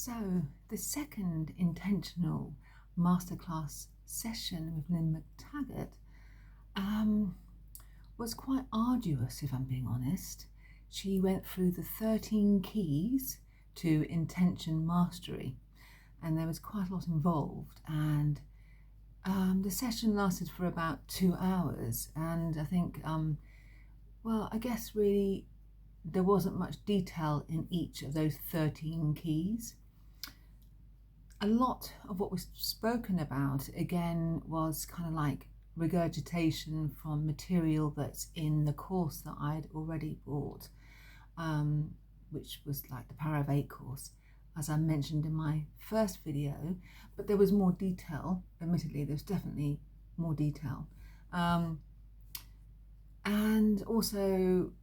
So, the second intentional masterclass session with Lynne McTaggart was quite arduous, if I'm being honest. She went through the 13 keys to intention mastery, and there was quite a lot involved. And the session lasted for about 2 hours, and I think, I guess really there wasn't much detail in each of those 13 keys. A lot of what was spoken about, again, was kind of like regurgitation from material that's in the course that I'd already bought, which was like the Power of 8 course, as I mentioned in my first video. But there was more detail. Admittedly, there's definitely more detail. And also,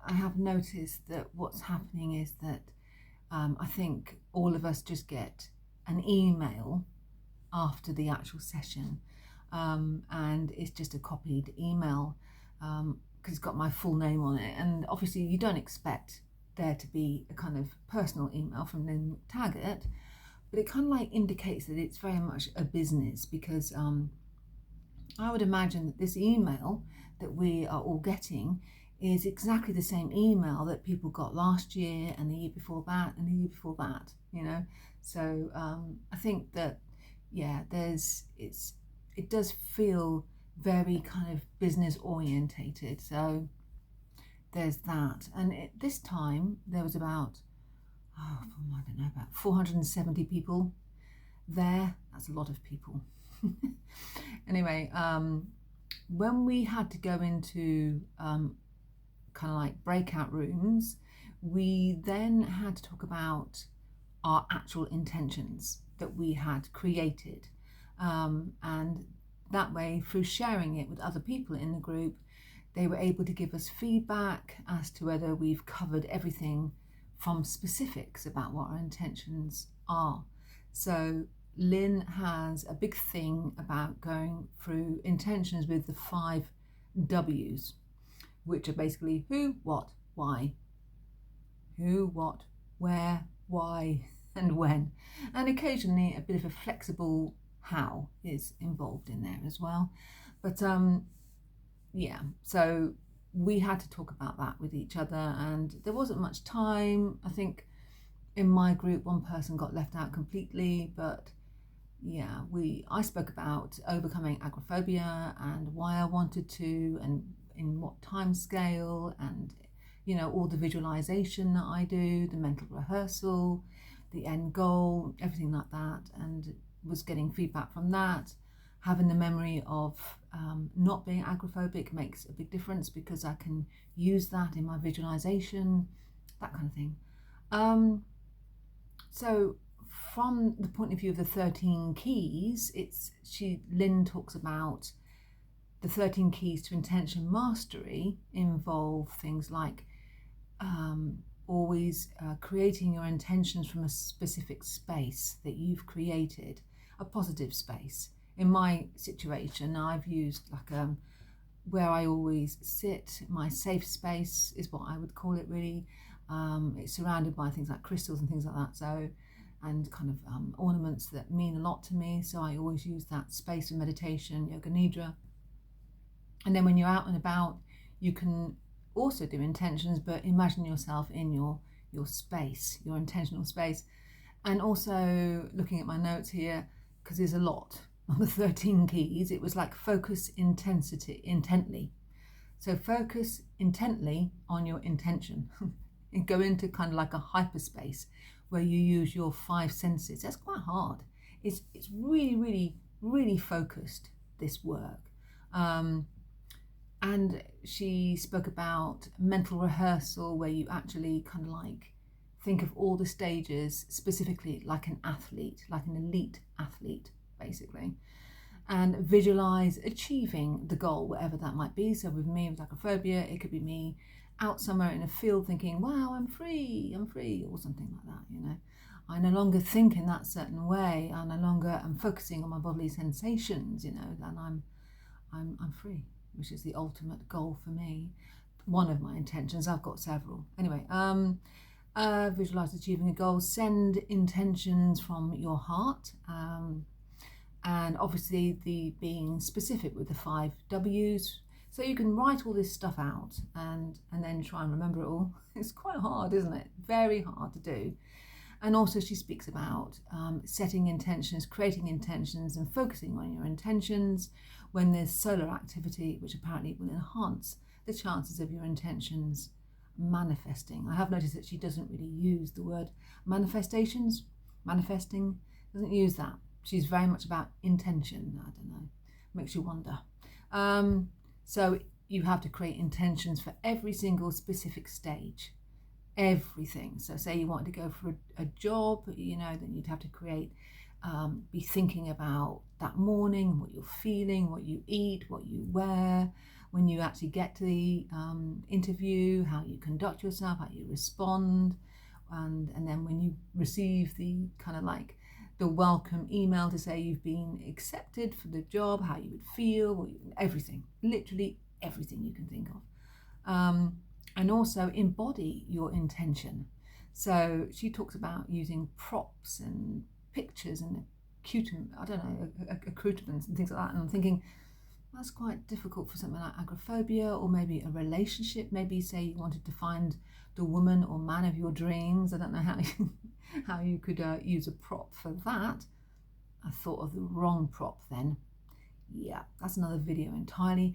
I have noticed that what's happening is that I think all of us just get an email after the actual session, and it's just a copied email because it's got my full name on it, and obviously you don't expect there to be a kind of personal email from Lynne McTaggart, but it kind of like indicates that it's very much a business, because I would imagine that this email that we are all getting is exactly the same email that people got last year and the year before that and the year before that, you know. So I think that, yeah, it does feel very kind of business orientated. So there's that. And this time there was about, about 470 people there. That's a lot of people. Anyway, when we had to go into kind of like breakout rooms, we then had to talk about our actual intentions that we had created, and that way, through sharing it with other people in the group, they were able to give us feedback as to whether we've covered everything from specifics about what our intentions are. So Lynne has a big thing about going through intentions with the 5 W's, which are basically who, what, why. Who, what, where, why, and when. And occasionally a bit of a flexible how is involved in there as well. But yeah, so we had to talk about that with each other, and there wasn't much time. I think in my group one person got left out completely, but yeah, I spoke about overcoming agoraphobia and why I wanted to, and in what time scale, and you know, all the visualization that I do, the mental rehearsal, the end goal, everything like that, and was getting feedback from that. Having the memory of not being agoraphobic makes a big difference, because I can use that in my visualization, that kind of thing. So from the point of view of the 13 keys, Lynne talks about the 13 keys to intention mastery involve things like always creating your intentions from a specific space that you've created, a positive space. In my situation, I've used like where I always sit, my safe space is what I would call it really. It's surrounded by things like crystals and things like that, so, and kind of ornaments that mean a lot to me, so I always use that space for meditation, yoga nidra. And then when you're out and about, you can also do intentions, but imagine yourself in your space, your intentional space. And also looking at my notes here, because there's a lot on the 13 keys, it was like focus intently. So focus intently on your intention and go into kind of like a hyperspace where you use your 5 senses. That's quite hard. It's really, really, really focused, this work. And she spoke about mental rehearsal, where you actually kind of like think of all the stages specifically like an athlete, like an elite athlete, basically, and visualize achieving the goal, whatever that might be. So with me, with agoraphobia, it could be me out somewhere in a field thinking, wow, I'm free, or something like that, you know. I no longer think in that certain way. I no longer am focusing on my bodily sensations, you know, and I'm free, which is the ultimate goal for me. One of my intentions, I've got several. Anyway, Visualize achieving a goal. Send intentions from your heart. And obviously the being specific with the 5 W's. So you can write all this stuff out and then try and remember it all. It's quite hard, isn't it? Very hard to do. And also she speaks about setting intentions, creating intentions and focusing on your intentions when there's solar activity, which apparently will enhance the chances of your intentions manifesting. I have noticed that she doesn't really use the word manifesting, doesn't use that. She's very much about intention. I don't know, makes you wonder. So you have to create intentions for every single specific stage. Everything. So say you want to go for a job, then you'd have to create, be thinking about that morning, what you're feeling, what you eat, what you wear, when you actually get to the interview, how you conduct yourself, how you respond, and then when you receive the kind of like the welcome email to say you've been accepted for the job, how you would feel, everything, literally everything you can think of. And also embody your intention. So she talks about using props and pictures and accoutrements and things like that. And I'm thinking that's quite difficult for something like agoraphobia, or maybe a relationship. Maybe say you wanted to find the woman or man of your dreams. I don't know how you could use a prop for that. I thought of the wrong prop then. Yeah, that's another video entirely.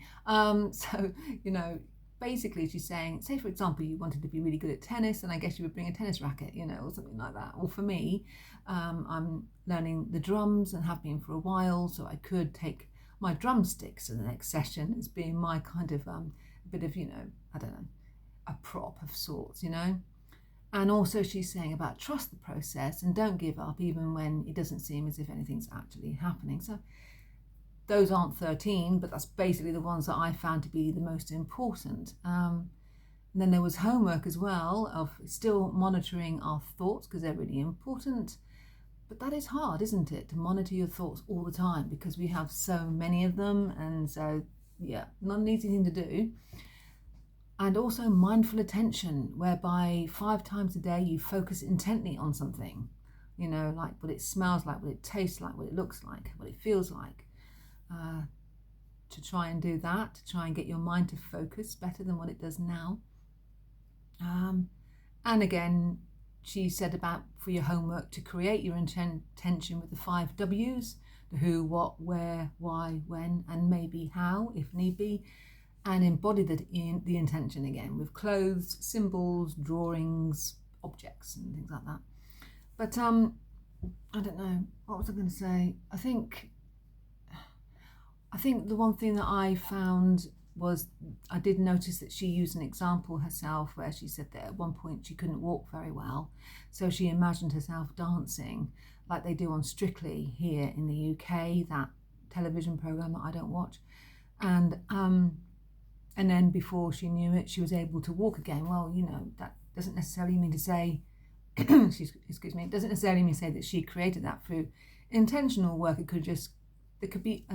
Basically she's saying, say for example you wanted to be really good at tennis, and I guess you would bring a tennis racket, or something like that. Or for me, I'm learning the drums and have been for a while, so I could take my drumsticks in the next session as being my kind of bit of, a prop of sorts, And also she's saying about trust the process and don't give up even when it doesn't seem as if anything's actually happening. So those aren't 13, but that's basically the ones that I found to be the most important. And then there was homework as well of still monitoring our thoughts, because they're really important. But that is hard, isn't it, to monitor your thoughts all the time, because we have so many of them. And so, yeah, not an easy thing to do. And also mindful attention, whereby 5 times a day you focus intently on something, like what it smells like, what it tastes like, what it looks like, what it feels like. To try and do that, to try and get your mind to focus better than what it does now. And again, she said about for your homework to create your intention with the 5 W's, the who, what, where, why, when, and maybe how, if need be, and embody the intention again with clothes, symbols, drawings, objects, and things like that. But I don't know, what was I going to say? I think the one thing that I found was I did notice that she used an example herself where she said that at one point she couldn't walk very well. So she imagined herself dancing like they do on Strictly here in the UK, that television programme that I don't watch. And then before she knew it, she was able to walk again. Well, that doesn't necessarily mean to say, excuse me, it doesn't necessarily mean to say that she created that through intentional work. There could be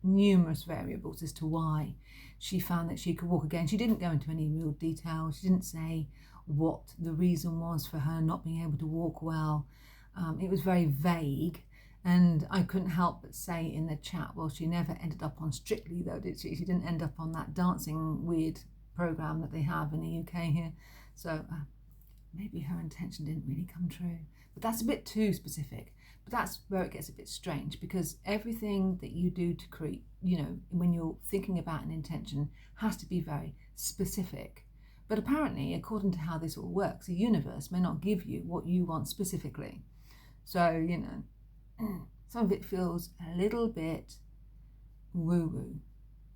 numerous variables as to why she found that she could walk again. She didn't go into any real detail. She didn't say what the reason was for her not being able to walk well. It was very vague, and I couldn't help but say in the chat, well, she never ended up on Strictly though, did she? She didn't end up on that dancing weird program that they have in the UK here. So maybe her intention didn't really come true. But that's a bit too specific. But that's where it gets a bit strange, because everything that you do to create, when you're thinking about an intention, has to be very specific. But apparently, according to how this all works, the universe may not give you what you want specifically. So, some of it feels a little bit woo-woo,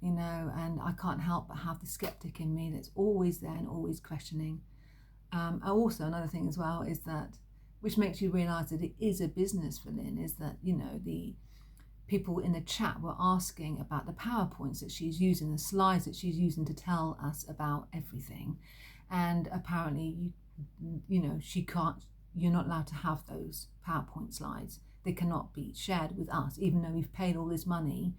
and I can't help but have the skeptic in me that's always there and always questioning. Also, another thing as well is that, which makes you realise that it is a business for Lynne, is that, the people in the chat were asking about the PowerPoints that she's using, the slides that she's using to tell us about everything. And apparently, you're not allowed to have those PowerPoint slides. They cannot be shared with us, even though we've paid all this money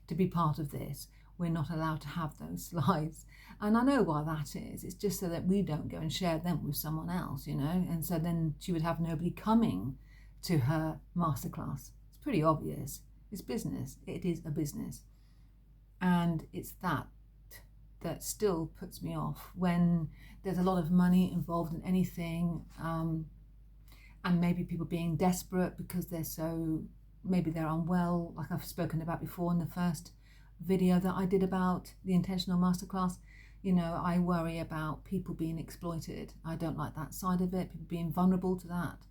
to be part of this. we're not allowed to have those slides. And I know why that is. It's just so that we don't go and share them with someone else, you know. And so then she would have nobody coming to her masterclass. It's pretty obvious. It's business. It is a business. And it's that still puts me off when there's a lot of money involved in anything, and maybe people being desperate because maybe they're unwell, like I've spoken about before in the first video that I did about the intentional masterclass. You know, I worry about people being exploited. I don't like that side of it, people being vulnerable to that,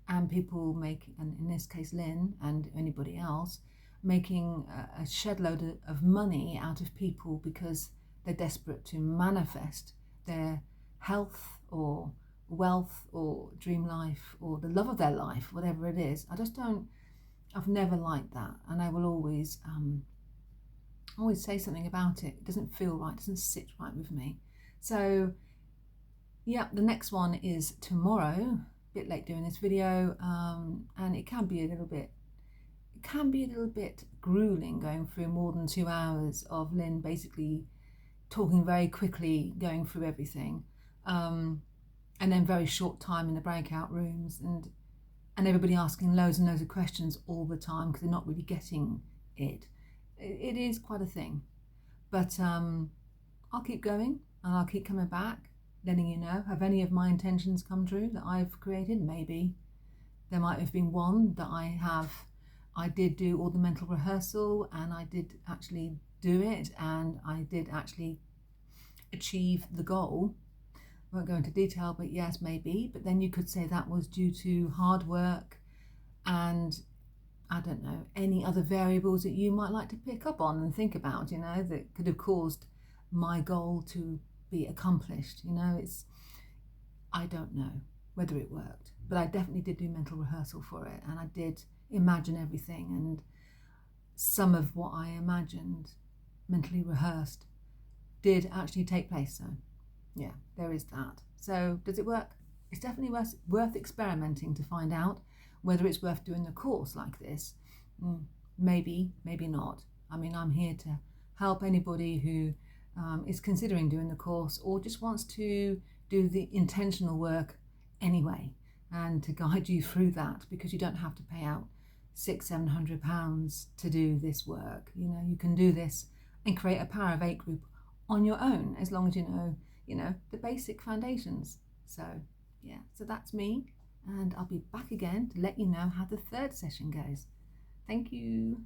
and people and in this case Lynn and anybody else, making a shed load of money out of people because they're desperate to manifest their health or wealth or dream life or the love of their life, whatever it is. I've never liked that, and I will always say something about it. It doesn't feel right, it doesn't sit right with me. So yeah, the next one is tomorrow. A bit late doing this video, and it can be a little bit grueling going through more than 2 hours of Lynn basically talking very quickly, going through everything, and then very short time in the breakout rooms, and everybody asking loads and loads of questions all the time because they're not really getting it. It is quite a thing, but I'll keep going and I'll keep coming back, letting you know. Have any of my intentions come true that I've created? Maybe. There might have been one that I did do all the mental rehearsal, and I did actually do it, and I did actually achieve the goal. I won't go into detail, but yes, maybe. But then you could say that was due to hard work and, I don't know, any other variables that you might like to pick up on and think about, you know, that could have caused my goal to be accomplished. You know, I don't know whether it worked, but I definitely did do mental rehearsal for it, and I did imagine everything, and some of what I imagined, mentally rehearsed, did actually take place. So yeah, there is that. So does it work? It's definitely worth experimenting to find out whether it's worth doing a course like this. Maybe not. I mean, I'm here to help anybody who is considering doing the course or just wants to do the intentional work anyway, and to guide you through that, because you don't have to pay out £600-700 to do this work. You know, you can do this and create a Power of 8 group on your own, as long as you know the basic foundations. So yeah, so that's me, and I'll be back again to let you know how the third session goes. Thank you.